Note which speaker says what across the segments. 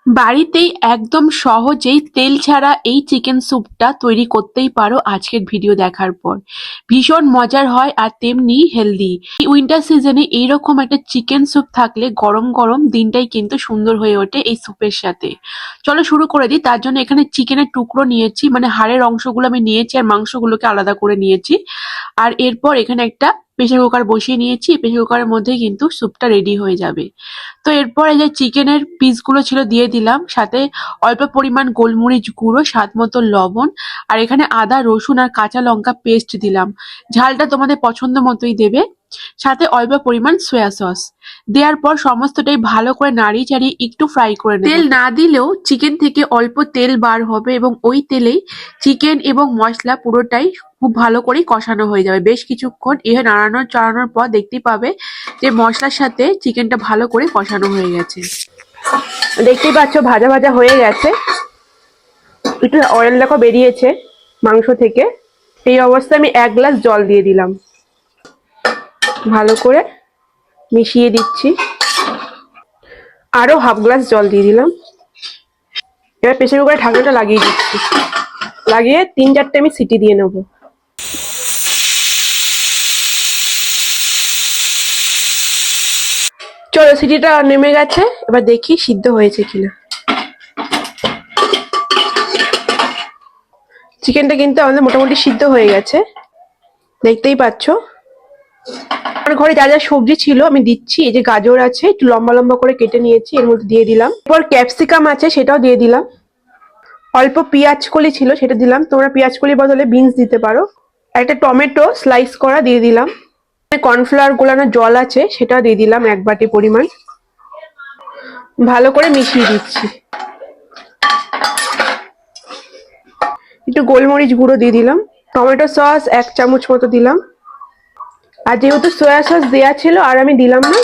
Speaker 1: বাড়িতেই একদম সহজেই তেল ছাড়া এই চিকেন স্যুপটা তৈরি করতেই পারো আজকের ভিডিও দেখার পর। ভীষণ মজার হয় আর তেমনি হেলদি। এই উইন্টার সিজনে এইরকম একটা চিকেন স্যুপ থাকলে গরম গরম দিনটাই কিন্তু সুন্দর হয়ে ওঠে এই স্যুপের সাথে। চলো শুরু করে দিই। তার জন্য এখানে চিকেনের টুকরো নিয়েছি, মানে হাড়ের অংশগুলো আমি নিয়েছি আর মাংসগুলোকে আলাদা করে নিয়েছি। আর এরপর এখানে একটা প্রেসার কুকার বসিয়ে নিয়েছি। প্রেসার কুকারের মধ্যেই কিন্তু স্যুপটা রেডি হয়ে যাবে। তো এরপর এই যে চিকেনের পিসগুলো ছিল দিয়ে দিলাম, সাথে অল্প পরিমাণ গোলমরিচ গুঁড়ো, স্বাদ মতো লবণ, আর এখানে আদা রসুন আর কাঁচা লঙ্কা পেস্ট দিলাম। ঝালটা তোমাদের পছন্দ মতোই দেবে। সাথে অল্প পরিমাণ সয়া সস দেওয়ার পর সমস্তটাই ভালো করে নাড়িয়ে চাড়িয়ে একটু ফ্রাই করে নেব। তেল না দিলেও চিকেন থেকে অল্প তেল বার হবে এবং ওই তেলেই চিকেন এবং মশলা পুরোটাই খুব ভালো করে কষানো হয়ে যাবে। বেশ কিছুক্ষণ এভাবে নাড়ানোর চাড়ানোর পর দেখতেই পাবে যে মশলার সাথে চিকেনটা ভালো করে কষানো হয়ে গেছে। দেখতেই পাচ্ছ ভাজা ভাজা হয়ে গেছে, একটু অয়েল দেখো বেরিয়েছে মাংস থেকে। এই অবস্থায় আমি 1 গ্লাস জল দিয়ে দিলাম, ভালো করে মিশিয়ে দিচ্ছি। আরো হাফ গ্লাস জল দিয়ে দিলাম। এবার প্রেসার কুকারে ঢাকনাটা লাগিয়ে দিচ্ছি, লাগিয়ে 3-4টে আমি সিটি দিয়ে নেবো। চলো সিটিটা নেমে গেছে, এবার দেখি সিদ্ধ হয়েছে কিনা। চিকেনটা কিন্তু আমাদের মোটামুটি সিদ্ধ হয়ে গেছে, দেখতেই পাচ্ছ। আমার ঘরে যা যা সবজি ছিল আমি দিচ্ছি। এই যে গাজর আছে, একটু লম্বা লম্বা করে কেটে নিয়েছি, এর মধ্যে দিয়ে দিলাম। এরপর ক্যাপসিকাম আছে, সেটাও দিয়ে দিলাম। অল্প পেঁয়াজ কলি ছিল, সেটা দিলাম। তোমরা পেঁয়াজ কলির বদলে বিনস দিতে পারো। একটা টমেটো স্লাইস করা দিয়ে দিলাম। কর্নফ্লাওয়ার গোলানো জল আছে, সেটা দিয়ে দিলাম 1 বাটি পরিমাণ। ভালো করে মিশিয়ে দিচ্ছি। একটু গোলমরিচ গুঁড়ো দিয়ে দিলাম। টমেটো সস 1 চামচ মতো দিলাম। আর যেহেতু সয়া সস দেওয়া ছিল আর আমি দিলাম না।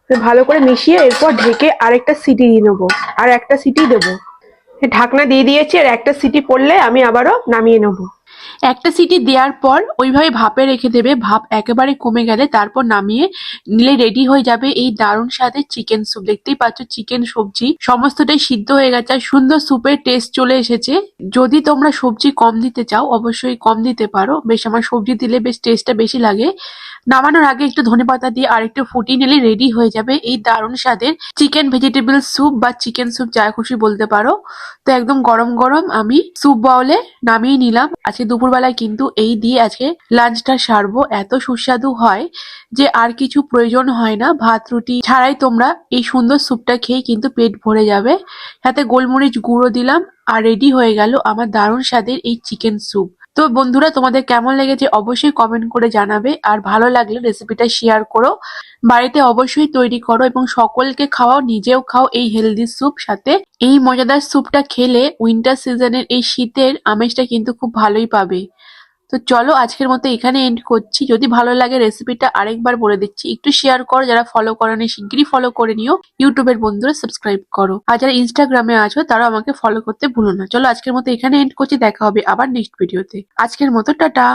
Speaker 1: ভালো করে মিশিয়ে এরপর ঢেকে আরেকটা সিটি দিয়ে নেবো, আর একটা সিটি দেবো। ঢাকনা দিয়ে দিয়েছি, আর একটা সিটি পড়লে আমি আবারও নামিয়ে নেবো। একটা সিটি দেওয়ার পর ওইভাবে ভাপে রেখে দেবে। ভাপ একেবারে কমে গেলে তারপর নামিয়ে নিলে রেডি হয়ে যাবে এই দারুণ স্বাদের চিকেন স্যুপ। দেখতেই পাচ্ছ চিকেন সবজি সমস্তটাই সিদ্ধ হয়ে গেছে আর সুন্দর স্যুপের টেস্ট চলে এসেছে। যদি তোমরা সবজি কম দিতে চাও অবশ্যই কম দিতে পারো। বেশ আমার সবজি দিলে বেশ টেস্টটা বেশি লাগে। নামানোর আগে একটু ধনেপাতা দিয়ে আর একটু ফুটিয়ে নিলে রেডি হয়ে যাবে এই দারুণ স্বাদের চিকেন ভেজিটেবল স্যুপ বা চিকেন স্যুপ, যা খুশি বলতে পারো। তো একদম গরম গরম আমি স্যুপ বাউলে নামিয়ে নিলাম। আজকে দুপুরবেলায় কিন্তু এই দিয়ে আজকে লাঞ্চটা সারবো। এত সুস্বাদু হয় যে আর কিছু প্রয়োজন হয় না। ভাত রুটি ছাড়াই তোমরা এই সুন্দর স্যুপটা খেয়ে কিন্তু পেট ভরে যাবে। সাথে গোলমরিচ গুঁড়ো দিলাম আর রেডি হয়ে গেল আমার দারুণ স্বাদের এই চিকেন স্যুপ। তো বন্ধুরা, তোমাদের কেমন লেগেছে অবশ্যই কমেন্ট করে জানাবে। আর ভালো লাগলে রেসিপিটা শেয়ার করো। বাড়িতে অবশ্যই তৈরি করো এবং সকলকে খাওয়াও, নিজেও খাও এই হেলদি স্যুপ। সাথে এই মজাদার স্যুপটা খেলে উইন্টার সিজনের এই শীতের আমেজটা কিন্তু খুব ভালোই পাবে। তো চলো আজকের মতো এখানে এন্ড করছি। যদি ভালো লাগে রেসিপিটা আরেকবার বলে দিচ্ছি, একটু শেয়ার করো। যারা ফলো করোনি শিগগিরই ফলো করে নিও। ইউটিউবের বন্ধুরা সাবস্ক্রাইব করো, আর যারা ইনস্টাগ্রামে আছো তারাও আমাকে ফলো করতে ভুলো না। চলো আজকের মতো এখানে এন্ড করছি, দেখা হবে আবার নেক্সট ভিডিওতে। আজকের মতো টাটা।